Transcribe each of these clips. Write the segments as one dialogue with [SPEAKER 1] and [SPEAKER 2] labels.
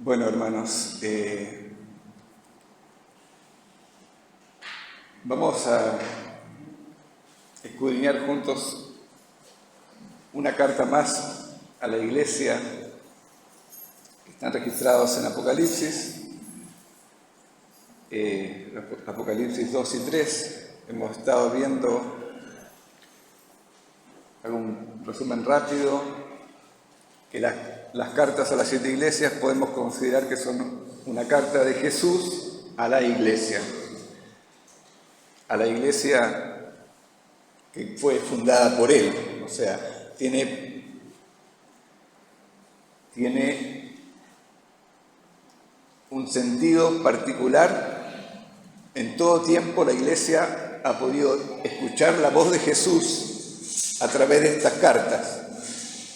[SPEAKER 1] Bueno, hermanos, vamos a escudriñar juntos una carta más a la iglesia que están registrados en Apocalipsis, Apocalipsis 2 y 3. Hemos estado viendo, hago un resumen rápido, que las cartas a las 7 iglesias podemos considerar que son una carta de Jesús a la iglesia que fue fundada por Él, o sea, tiene un sentido particular. En todo tiempo la iglesia ha podido escuchar la voz de Jesús a través de estas cartas,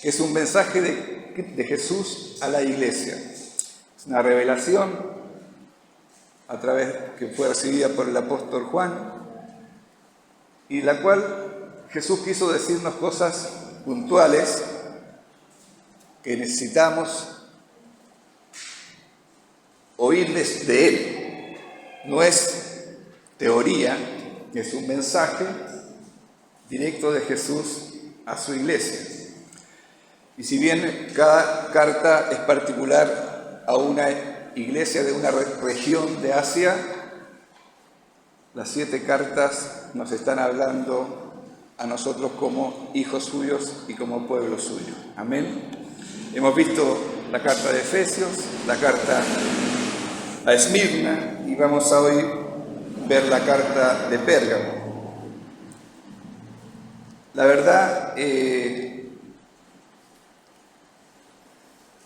[SPEAKER 1] que es un mensaje de Jesús a la iglesia. Es una revelación a través que fue recibida por el apóstol Juan, y la cual Jesús quiso decirnos cosas puntuales que necesitamos oír de Él. No es teoría, es un mensaje directo de Jesús a su iglesia. Y si bien cada carta es particular a una iglesia de una región de Asia, las 7 cartas nos están hablando a nosotros como hijos suyos y como pueblo suyo. Amén. Hemos visto la carta de Efesios, la carta a Esmirna, y vamos a hoy ver la carta de Pérgamo. La verdad,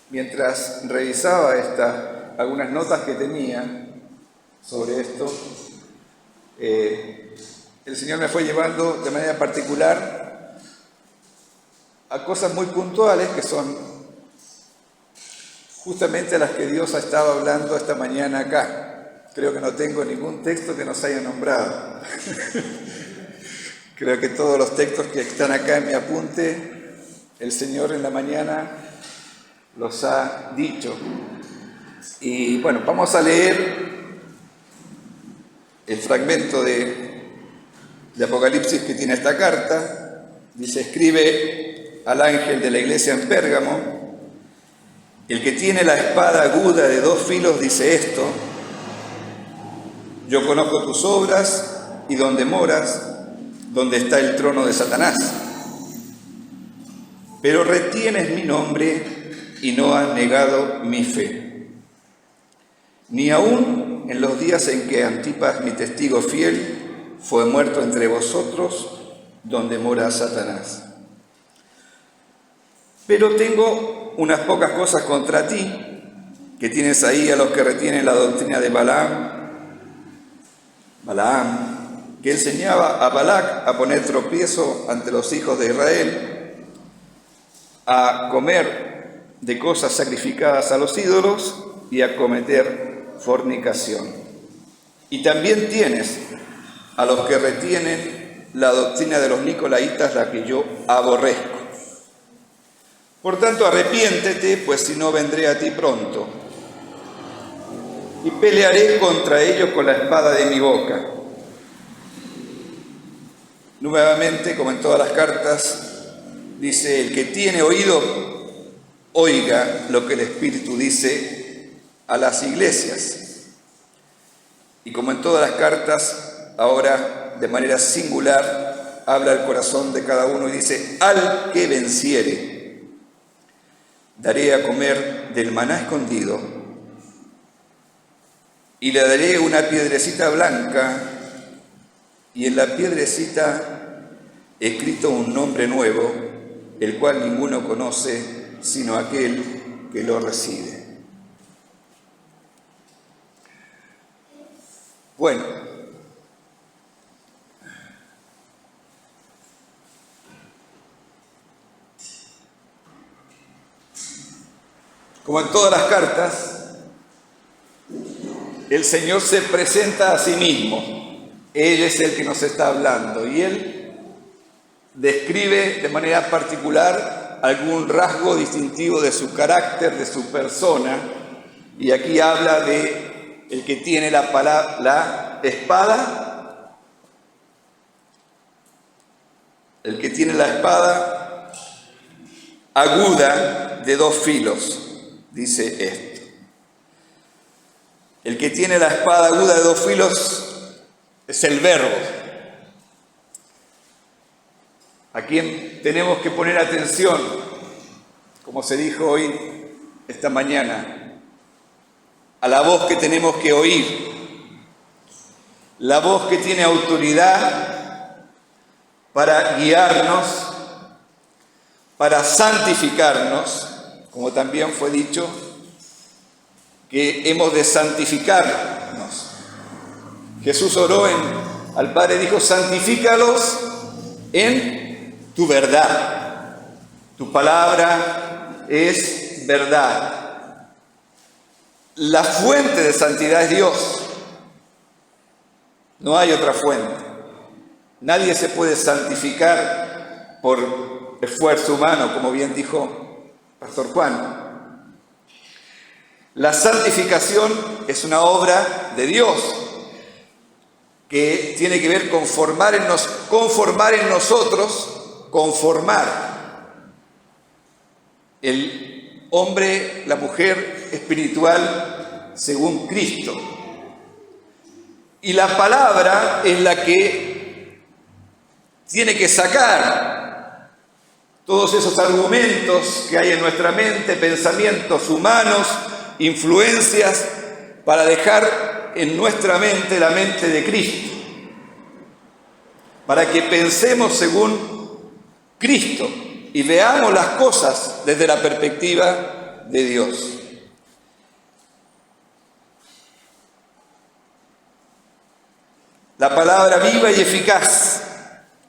[SPEAKER 1] mientras revisaba algunas notas que tenía sobre esto, el Señor me fue llevando de manera particular a cosas muy puntuales que son justamente las que Dios ha estado hablando esta mañana acá. Creo que no tengo ningún texto que nos haya nombrado. Creo que todos los textos que están acá en mi apunte, el Señor en la mañana los ha dicho. Y bueno, vamos a leer el fragmento de Apocalipsis que tiene esta carta. Dice: escribe al ángel de la iglesia en Pérgamo: el que tiene la espada aguda de 2 filos dice esto: yo conozco tus obras y donde moras, donde está el trono de Satanás. Pero retienes mi nombre y no has negado mi fe, ni aun en los días en que Antipas, mi testigo fiel, fue muerto entre vosotros, donde mora Satanás. Pero tengo unas pocas cosas contra ti, que tienes ahí a los que retienen la doctrina de Balaam, que enseñaba a Balac a poner tropiezo ante los hijos de Israel, a comer de cosas sacrificadas a los ídolos y a cometer fornicación. Y también tienes a los que retienen la doctrina de los nicolaitas, la que yo aborrezco. Por tanto, arrepiéntete, pues si no vendré a ti pronto, y pelearé contra ellos con la espada de mi boca. Nuevamente, como en todas las cartas, dice: el que tiene oído, oiga lo que el Espíritu dice a las iglesias. Y como en todas las cartas, ahora de manera singular habla el corazón de cada uno y dice: al que venciere, daré a comer del maná escondido, y le daré una piedrecita blanca, y en la piedrecita escrito un nombre nuevo, el cual ninguno conoce sino aquel que lo recibe. Bueno, como en todas las cartas, el Señor se presenta a sí mismo. Él es el que nos está hablando y Él describe de manera particular algún rasgo distintivo de su carácter, de su persona, Y aquí habla de el que tiene la espada, el que tiene la espada aguda de 2 filos, dice esto. El que tiene la espada aguda de 2 filos es el Verbo, a quien tenemos que poner atención, como se dijo hoy, esta mañana, a la voz que tenemos que oír, la voz que tiene autoridad para guiarnos, para santificarnos, como también fue dicho, que hemos de santificarnos. Jesús oró al Padre, dijo: santifícalos en tu verdad. Tu palabra es verdad. La fuente de santidad es Dios. No hay otra fuente. Nadie se puede santificar por esfuerzo humano, como bien dijo Pastor Juan. La santificación es una obra de Dios que tiene que ver con conformar en nosotros, conformar el hombre, la mujer espiritual según Cristo. Y la palabra es la que tiene que sacar todos esos argumentos que hay en nuestra mente, pensamientos humanos, influencias, para dejar en nuestra mente la mente de Cristo, para que pensemos según Cristo y veamos las cosas desde la perspectiva de Dios. La palabra viva y eficaz,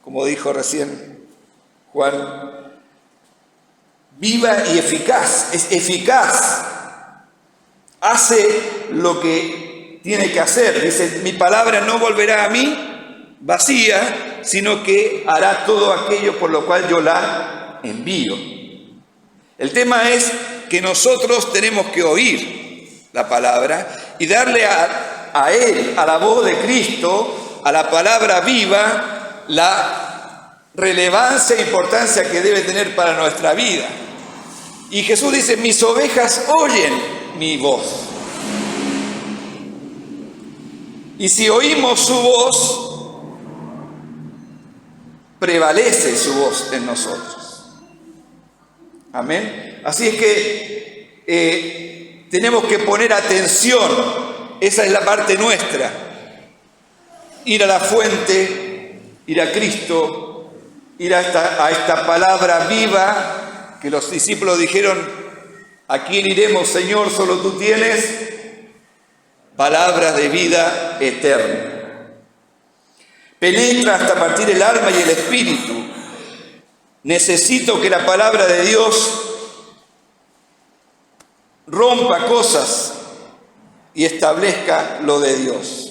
[SPEAKER 1] como dijo recién Juan, viva y eficaz, es eficaz, hace lo que tiene que hacer. Dice: mi palabra no volverá a mí vacía, sino que hará todo aquello por lo cual yo la envío. El tema es que nosotros tenemos que oír la palabra y darle a Él, a la voz de Cristo, a la palabra viva, la relevancia e importancia que debe tener para nuestra vida. Y Jesús dice: mis ovejas oyen mi voz. Y si oímos su voz, prevalece su voz en nosotros. Amén. Así es que tenemos que poner atención. Esa es la parte nuestra. Ir a la fuente, ir a Cristo, ir a esta palabra viva que los discípulos dijeron: ¿a quién iremos, Señor? Solo tú tienes palabras de vida eterna. Penetra hasta partir el alma y el espíritu. Necesito que la palabra de Dios rompa cosas y establezca lo de Dios.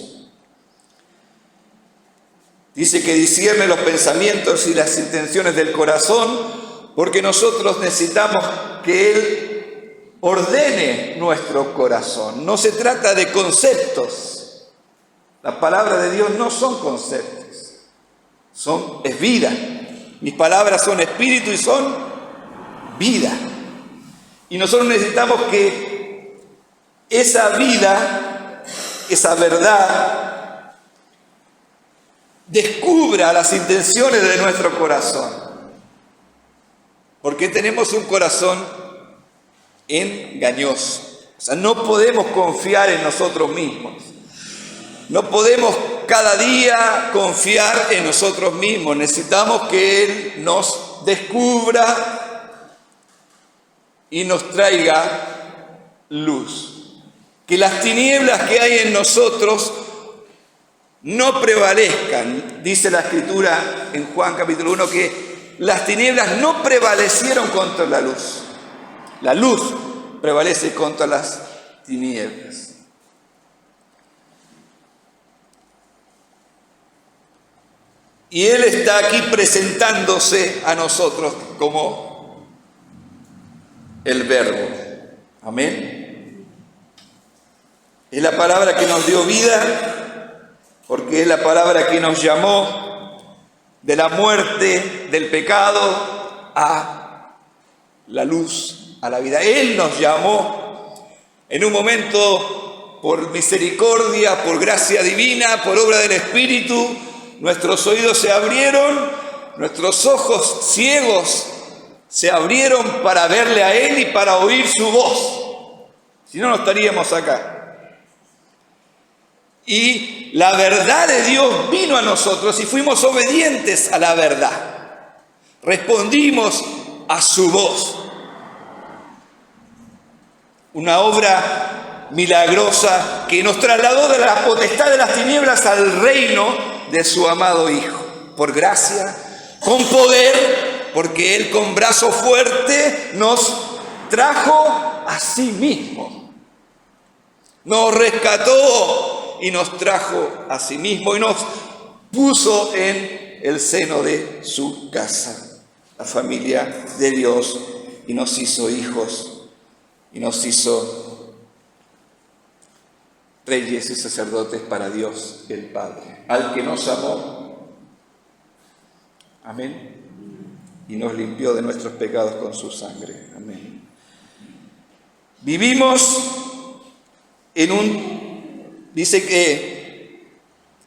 [SPEAKER 1] Dice que discierne los pensamientos y las intenciones del corazón, porque nosotros necesitamos que Él ordene nuestro corazón. No se trata de conceptos. La palabra de Dios no son conceptos, es vida. Mis palabras son espíritu y son vida. Y nosotros necesitamos que esa vida, esa verdad, descubra las intenciones de nuestro corazón. Porque tenemos un corazón engañoso. O sea, no podemos confiar en nosotros mismos. No podemos cada día confiar en nosotros mismos. Necesitamos que Él nos descubra y nos traiga luz. Que las tinieblas que hay en nosotros no prevalezcan. Dice la Escritura en Juan capítulo 1 que las tinieblas no prevalecieron contra la luz. La luz prevalece contra las tinieblas. Y Él está aquí presentándose a nosotros como el Verbo. Amén. Es la palabra que nos dio vida, porque es la palabra que nos llamó de la muerte, del pecado, a la luz, a la vida. Él nos llamó en un momento por misericordia, por gracia divina, por obra del Espíritu. Nuestros oídos se abrieron, nuestros ojos ciegos se abrieron para verle a Él y para oír su voz. Si no, no estaríamos acá. Y la verdad de Dios vino a nosotros y fuimos obedientes a la verdad. Respondimos a su voz. Una obra milagrosa que nos trasladó de la potestad de las tinieblas al reino de su amado Hijo. Por gracia, con poder, porque Él con brazo fuerte nos trajo a sí mismo. Nos rescató y nos trajo a sí mismo y nos puso en el seno de su casa, la familia de Dios, y nos hizo hijos y nos hizo reyes y sacerdotes para Dios el Padre, al que nos amó, amén, y nos limpió de nuestros pecados con su sangre, amén. Vivimos dice que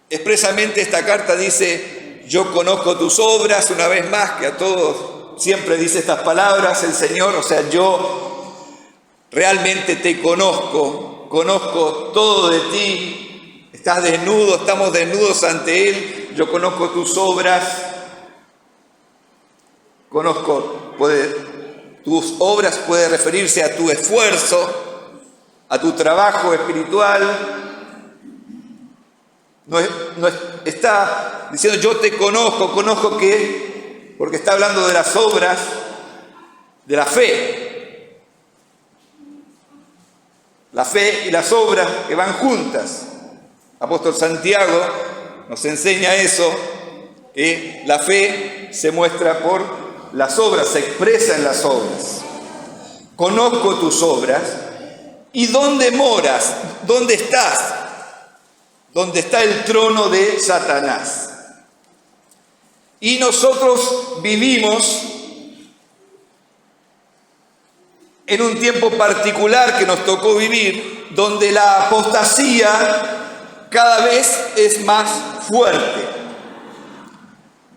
[SPEAKER 1] expresamente esta carta dice: yo conozco tus obras, una vez más, que a todos siempre dice estas palabras el Señor, o sea, yo realmente te conozco todo de ti, estás desnudo, estamos desnudos ante Él, yo conozco tus obras, tus obras puede referirse a tu esfuerzo, a tu trabajo espiritual. No está diciendo yo te conozco que, porque está hablando de las obras de la fe. La fe y las obras que van juntas. Apóstol Santiago nos enseña eso, que la fe se muestra por las obras, se expresa en las obras. Conozco tus obras. ¿Y dónde moras? ¿Dónde estás? Donde está el trono de Satanás. Y nosotros vivimos en un tiempo particular que nos tocó vivir, donde la apostasía cada vez es más fuerte.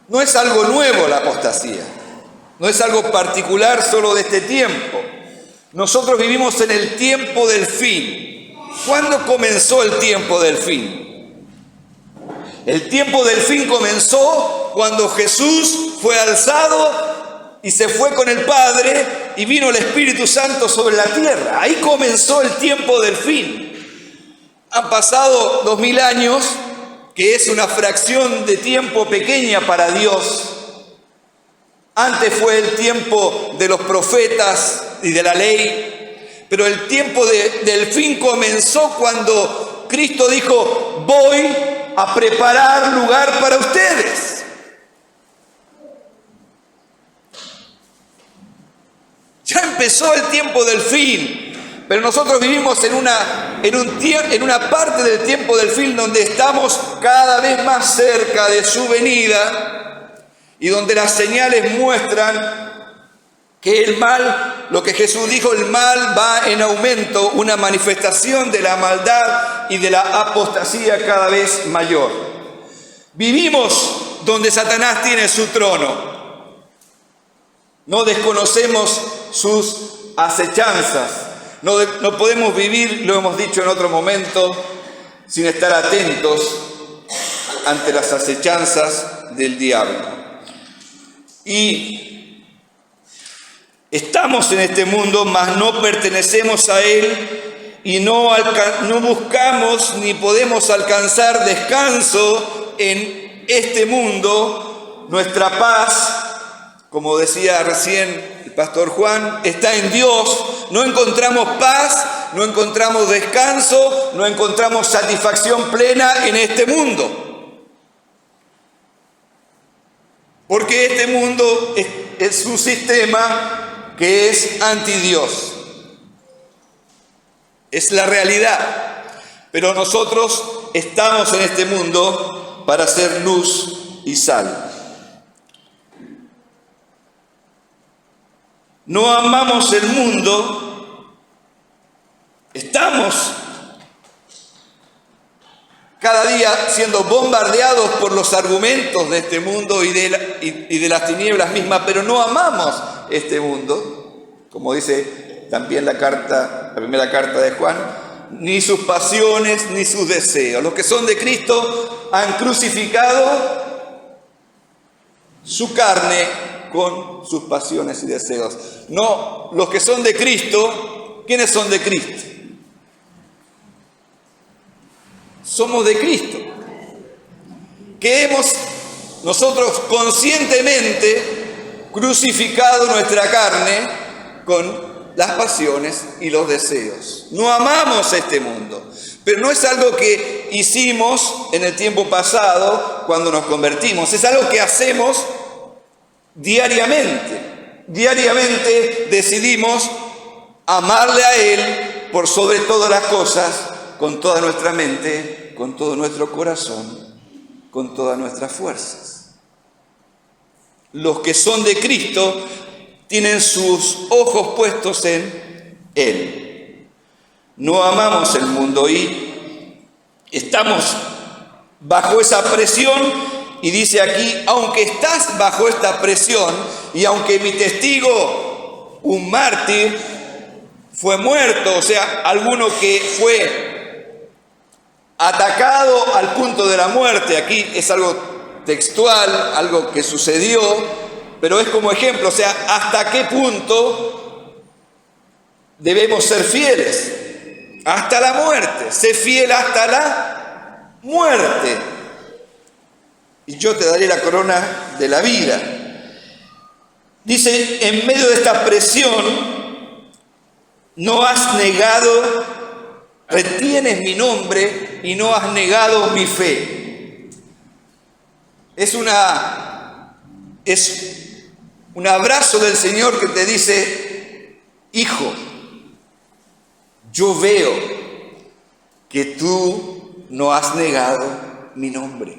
[SPEAKER 1] No es algo nuevo la apostasía, no es algo particular solo de este tiempo. Nosotros vivimos en el tiempo del fin. ¿Cuándo comenzó el tiempo del fin? El tiempo del fin comenzó cuando Jesús fue alzado y se fue con el Padre y vino el Espíritu Santo sobre la tierra. Ahí comenzó el tiempo del fin. Han pasado 2000 años, que es una fracción de tiempo pequeña para Dios. Antes fue el tiempo de los profetas y de la ley, pero el tiempo del fin comenzó cuando Cristo dijo: voy a preparar lugar para ustedes. Ya empezó el tiempo del fin, pero nosotros vivimos en una parte del tiempo del fin donde estamos cada vez más cerca de su venida y donde las señales muestran que el mal, lo que Jesús dijo, el mal va en aumento, una manifestación de la maldad y de la apostasía cada vez mayor. Vivimos donde Satanás tiene su trono. No desconocemos sus acechanzas. No podemos vivir, lo hemos dicho en otro momento, sin estar atentos ante las acechanzas del diablo. Y estamos en este mundo, mas no pertenecemos a él y no buscamos ni podemos alcanzar descanso en este mundo. Nuestra paz, como decía recién el pastor Juan, está en Dios. No encontramos paz, no encontramos descanso, no encontramos satisfacción plena en este mundo. Porque este mundo es un sistema que es anti Dios. Es la realidad. Pero nosotros estamos en este mundo para ser luz y sal. No amamos el mundo, estamos cada día siendo bombardeados por los argumentos de este mundo y de las tinieblas mismas, pero no amamos este mundo, como dice también la primera carta de Juan, ni sus pasiones ni sus deseos. Los que son de Cristo han crucificado su carne con sus pasiones y deseos. No, los que son de Cristo, ¿quiénes son de Cristo? Somos de Cristo, que hemos nosotros conscientemente crucificado nuestra carne con las pasiones y los deseos. No amamos este mundo, pero no es algo que hicimos en el tiempo pasado cuando nos convertimos, es algo que hacemos diariamente. Diariamente decidimos amarle a Él por sobre todas las cosas, con toda nuestra mente, con todo nuestro corazón, con todas nuestras fuerzas. Los que son de Cristo tienen sus ojos puestos en Él. No amamos el mundo y estamos bajo esa presión. Y dice aquí, aunque estás bajo esta presión y aunque mi testigo, un mártir, fue muerto, o sea, alguno que fue atacado al punto de la muerte, aquí es algo textual, algo que sucedió, pero es como ejemplo, o sea, hasta qué punto debemos ser fieles, hasta la muerte, sé fiel hasta la muerte. Y yo te daré la corona de la vida. Dice, en medio de esta presión, no has negado, retienes mi nombre y no has negado mi fe. Es un abrazo del Señor que te dice, hijo, yo veo que tú no has negado mi nombre.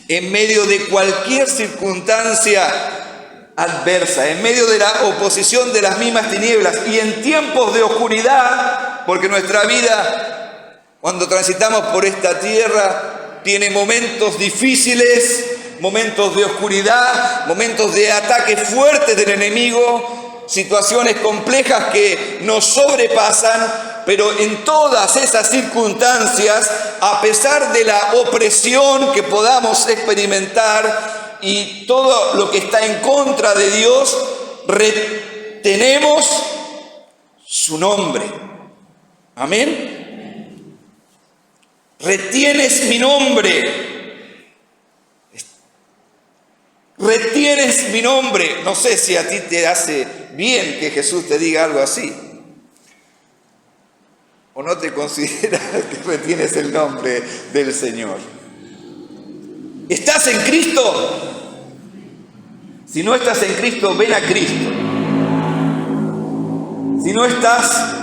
[SPEAKER 1] En medio de cualquier circunstancia adversa, en medio de la oposición de las mismas tinieblas y en tiempos de oscuridad, porque nuestra vida, cuando transitamos por esta tierra, tiene momentos difíciles, momentos de oscuridad, momentos de ataques fuertes del enemigo, situaciones complejas que nos sobrepasan. Pero en todas esas circunstancias, a pesar de la opresión que podamos experimentar y todo lo que está en contra de Dios, retenemos su nombre. Amén. Retienes mi nombre. Retienes mi nombre. No sé si a ti te hace bien que Jesús te diga algo así. ¿O no te consideras que retienes el nombre del Señor? ¿Estás en Cristo? Si no estás en Cristo, ven a Cristo. Si no estás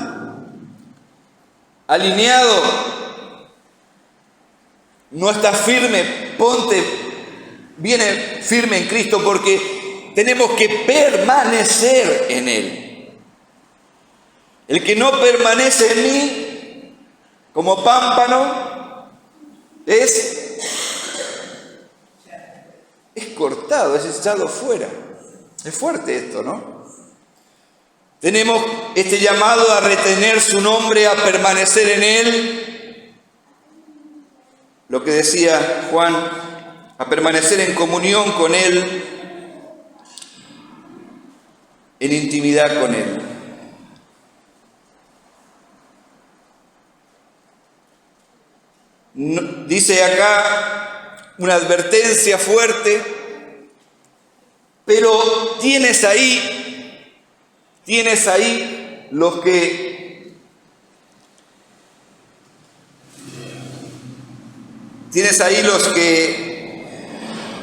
[SPEAKER 1] alineado, no estás firme, viene firme en Cristo, porque tenemos que permanecer en Él. El que no permanece en mí, como pámpano, es cortado, es echado fuera. Es fuerte esto, ¿no? Tenemos este llamado a retener su nombre, a permanecer en Él. Lo que decía Juan, a permanecer en comunión con Él, en intimidad con Él. Dice acá una advertencia fuerte, pero tienes ahí los que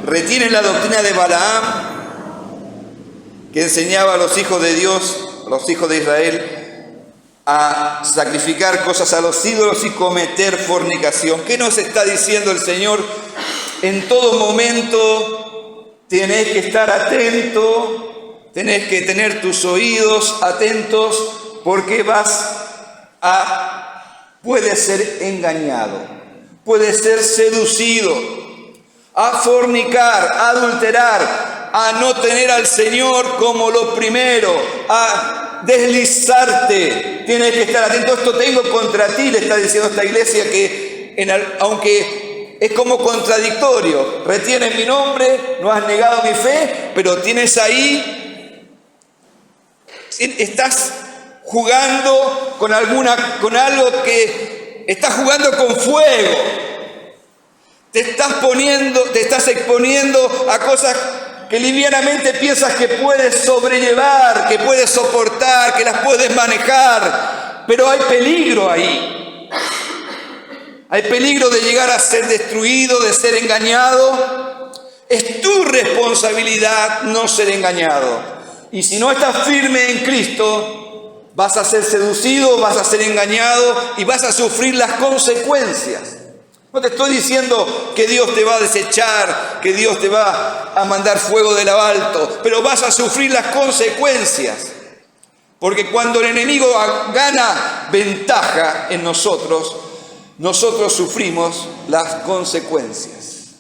[SPEAKER 1] retienen la doctrina de Balaam, que enseñaba a los hijos de Dios, a los hijos de Israel, a sacrificar cosas a los ídolos y cometer fornicación. ¿Qué nos está diciendo el Señor? En todo momento tenés que estar atento, tenés que tener tus oídos atentos, porque puedes ser engañado, puedes ser seducido a fornicar, a adulterar, a no tener al Señor como lo primero, a deslizarte. Tienes que estar atento. Esto tengo contra ti, le está diciendo esta iglesia, que aunque es como contradictorio, retienes mi nombre, no has negado mi fe, pero tienes ahí, estás jugando con algo que estás jugando con fuego. Te estás exponiendo a cosas que livianamente piensas que puedes sobrellevar, que puedes soportar, que las puedes manejar, pero hay peligro ahí. Hay peligro de llegar a ser destruido, de ser engañado. Es tu responsabilidad no ser engañado. Y si no estás firme en Cristo, vas a ser seducido, vas a ser engañado y vas a sufrir las consecuencias. No te estoy diciendo que Dios te va a desechar, que Dios te va a mandar fuego de lo alto, pero vas a sufrir las consecuencias. Porque cuando el enemigo gana ventaja en nosotros sufrimos las consecuencias.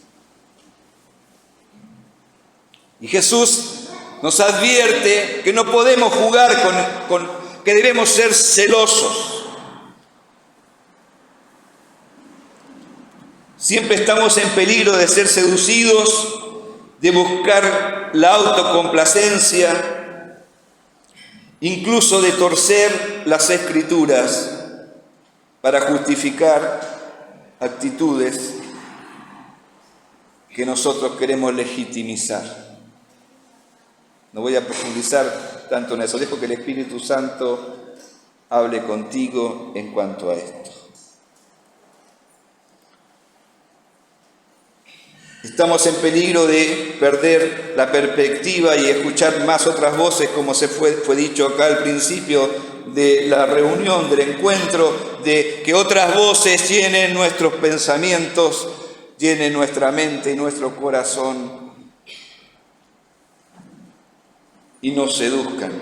[SPEAKER 1] Y Jesús nos advierte que no podemos jugar que debemos ser celosos. Siempre estamos en peligro de ser seducidos, de buscar la autocomplacencia, incluso de torcer las Escrituras para justificar actitudes que nosotros queremos legitimizar. No voy a profundizar tanto en eso, dejo que el Espíritu Santo hable contigo en cuanto a esto. Estamos en peligro de perder la perspectiva y escuchar más otras voces, como fue dicho acá al principio de la reunión, del encuentro, de que otras voces llenen nuestros pensamientos, llenen nuestra mente y nuestro corazón y nos seduzcan.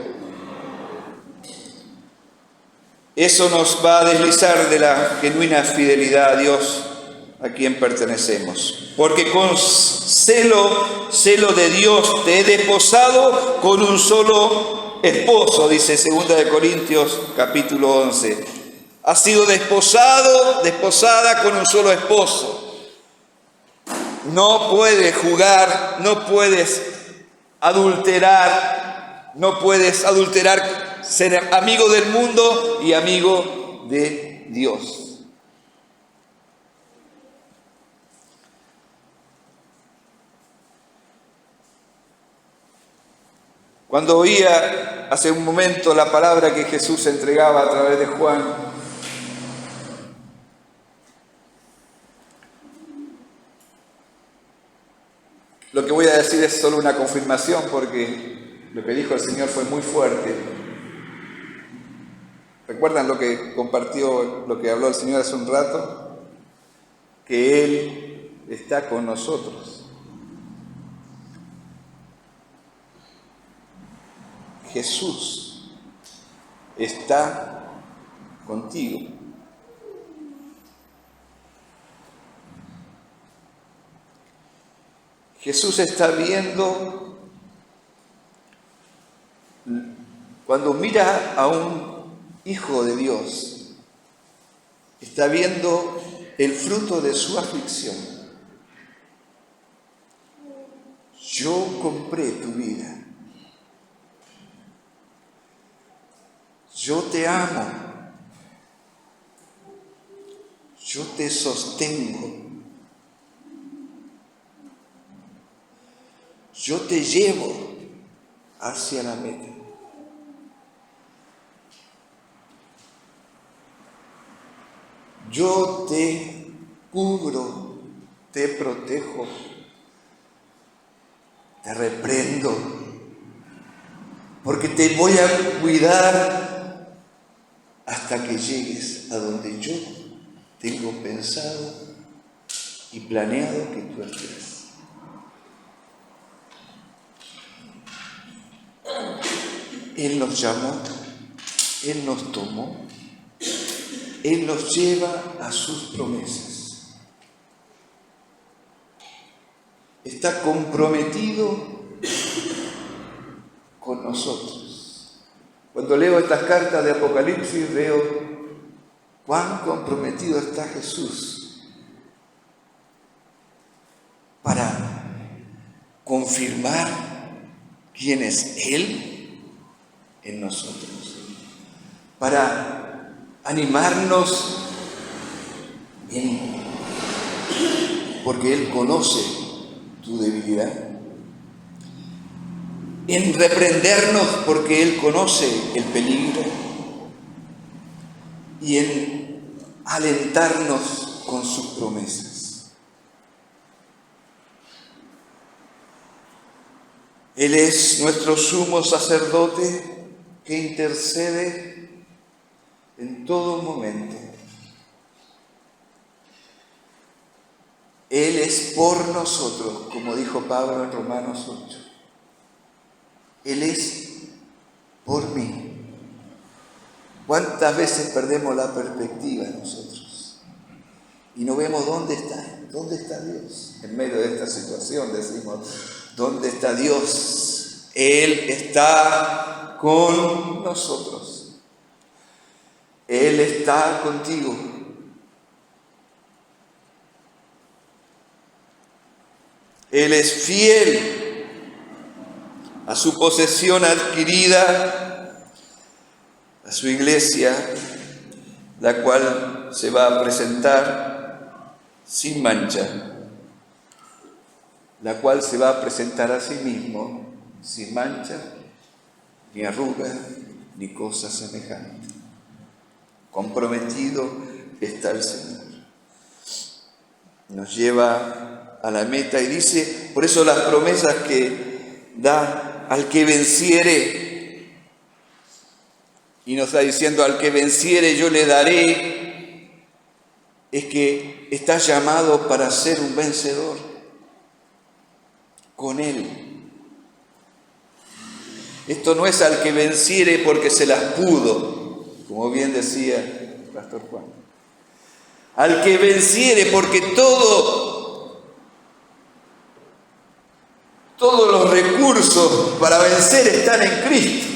[SPEAKER 1] Eso nos va a deslizar de la genuina fidelidad a Dios, a quien pertenecemos. Porque con celo de Dios te he desposado con un solo esposo, dice 2 Corintios capítulo 11. Has sido desposada con un solo esposo. No puedes jugar, no puedes adulterar, ser amigo del mundo y amigo de Dios. Cuando oía hace un momento la palabra que Jesús entregaba a través de Juan, lo que voy a decir es solo una confirmación, porque lo que dijo el Señor fue muy fuerte. ¿Recuerdan lo que compartió, lo que habló el Señor hace un rato? Que Él está con nosotros. Jesús está contigo. Jesús está viendo, cuando mira a un hijo de Dios, está viendo el fruto de su aflicción. Yo compré tu vida. Yo te amo, yo te sostengo, yo te llevo hacia la meta. Yo te cubro, te protejo, te reprendo, porque te voy a cuidar
[SPEAKER 2] hasta que llegues a donde yo tengo pensado y planeado que tú estés. Él nos llamó, Él nos tomó, Él nos lleva a sus promesas. Está comprometido con nosotros. Cuando leo estas cartas de Apocalipsis veo cuán comprometido está Jesús para confirmar quién es Él en nosotros, para animarnos porque Él conoce tu debilidad, en reprendernos porque Él conoce el peligro y en alentarnos con sus promesas. Él es nuestro sumo sacerdote que intercede en todo momento. Él es por nosotros, como dijo Pablo en Romanos 8. Él es por mí. ¿Cuántas veces perdemos la perspectiva nosotros? Y no vemos dónde está Dios. En medio de esta situación decimos, ¿dónde está Dios? Él está con nosotros. Él está contigo. Él es fiel a su posesión adquirida, a su iglesia, la cual se va a presentar sin mancha, la cual se va a presentar a sí mismo sin mancha, ni arruga, ni cosa semejante. Comprometido está el Señor. Nos lleva a la meta y dice, por eso las promesas que da al que venciere, y nos está diciendo al que venciere yo le daré, es que está llamado para ser un vencedor con Él. Esto no es al que venciere porque se las pudo, como bien decía el pastor Juan. Al que venciere porque todos los recursos para vencer están en Cristo,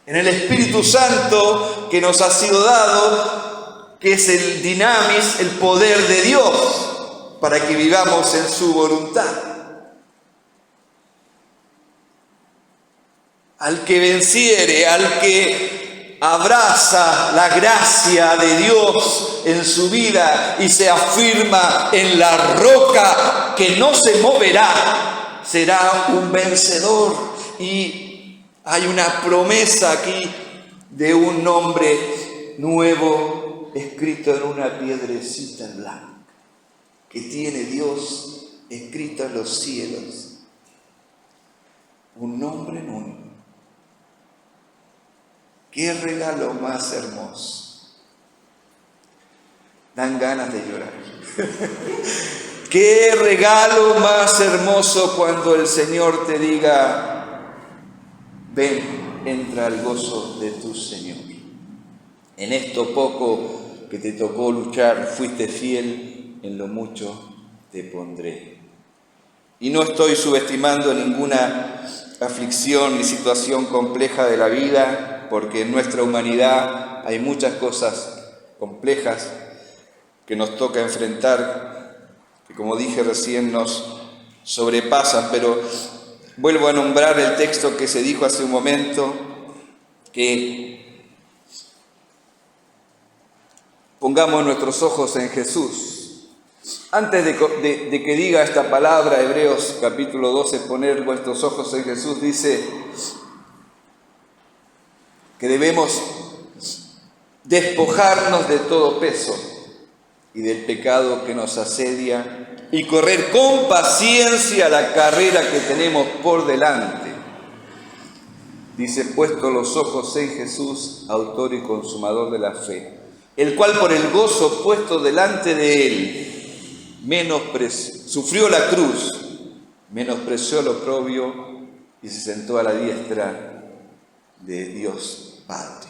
[SPEAKER 2] en el Espíritu Santo que nos ha sido dado, que es el dinamis, el poder de Dios, para que vivamos en su voluntad. Al que venciere, al que abraza la gracia de Dios en su vida y se afirma en la roca que no se moverá, será un vencedor. Y hay una promesa aquí de un nombre nuevo escrito en una piedrecita blanca que tiene Dios escrito en los cielos. Un nombre nuevo. ¡Qué regalo más hermoso! Dan ganas de llorar. ¡Qué regalo más hermoso cuando el Señor te diga, ven, entra al gozo de tu Señor! En esto poco que te tocó luchar, fuiste fiel, en lo mucho te pondré. Y no estoy subestimando ninguna aflicción ni situación compleja de la vida, porque en nuestra humanidad hay muchas cosas complejas que nos toca enfrentar, que como dije recién nos sobrepasan, pero vuelvo a nombrar el texto que se dijo hace un momento, que pongamos nuestros ojos en Jesús. Antes de que diga esta palabra, Hebreos capítulo 12, poner vuestros ojos en Jesús, dice que debemos despojarnos de todo peso y del pecado que nos asedia y correr con paciencia la carrera que tenemos por delante. Dice, puesto los ojos en Jesús, autor y consumador de la fe, el cual por el gozo puesto delante de él, sufrió la cruz, menospreció el oprobio y se sentó a la diestra de Dios Padre.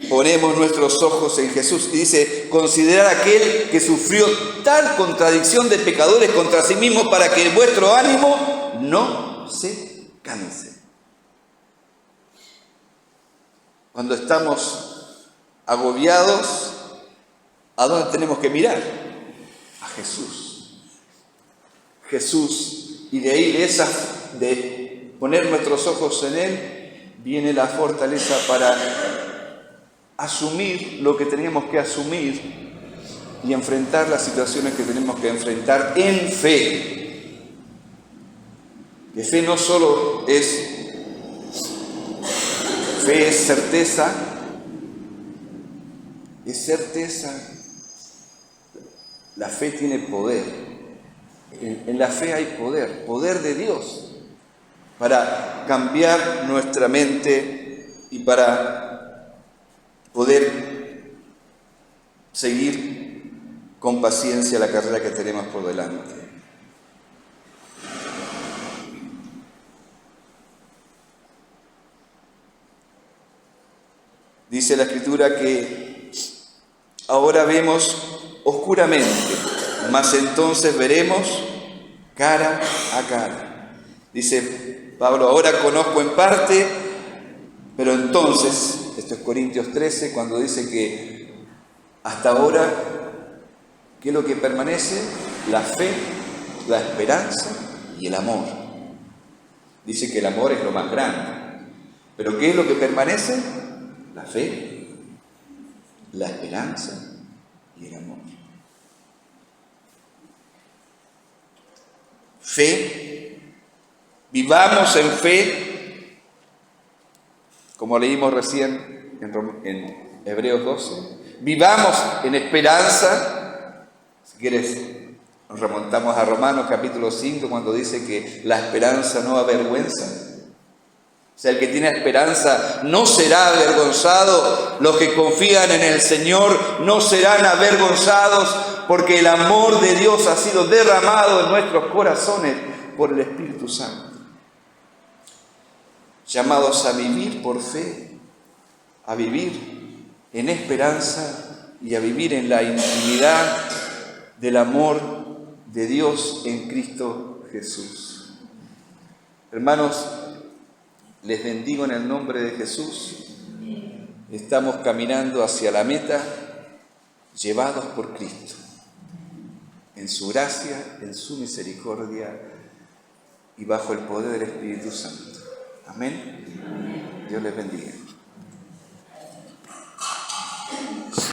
[SPEAKER 2] Ponemos nuestros ojos en Jesús y dice, considerad aquel que sufrió tal contradicción de pecadores contra sí mismo para que vuestro ánimo no se canse. Cuando estamos agobiados, ¿a dónde tenemos que mirar? A Jesús. Jesús, y de ahí de poner nuestros ojos en Él, viene la fortaleza para asumir lo que teníamos que asumir y enfrentar las situaciones que tenemos que enfrentar en fe. Que fe no solo es fe, es certeza, La fe tiene poder. En la fe hay poder de Dios para cambiar nuestra mente y para poder seguir con paciencia la carrera que tenemos por delante. Dice la Escritura que ahora vemos oscuramente, mas entonces veremos cara a cara. Dice Pablo, ahora conozco en parte, pero entonces, esto es Corintios 13, cuando dice que hasta ahora, ¿qué es lo que permanece? La fe, la esperanza y el amor. Dice que el amor es lo más grande. ¿Pero qué es lo que permanece? La fe, la esperanza y el amor. Fe, vivamos en fe, como leímos recién en Hebreos 12. Vivamos en esperanza. Si quieres, nos remontamos a Romanos capítulo 5, cuando dice que la esperanza no avergüenza. O sea, el que tiene esperanza no será avergonzado. Los que confían en el Señor no serán avergonzados, porque el amor de Dios ha sido derramado en nuestros corazones por el Espíritu Santo. Llamados a vivir por fe, a vivir en esperanza y a vivir en la intimidad del amor de Dios en Cristo Jesús. Hermanos, les bendigo en el nombre de Jesús. Estamos caminando hacia la meta, llevados por Cristo, en su gracia, en su misericordia y bajo el poder del Espíritu Santo. Amén. Dios les bendiga.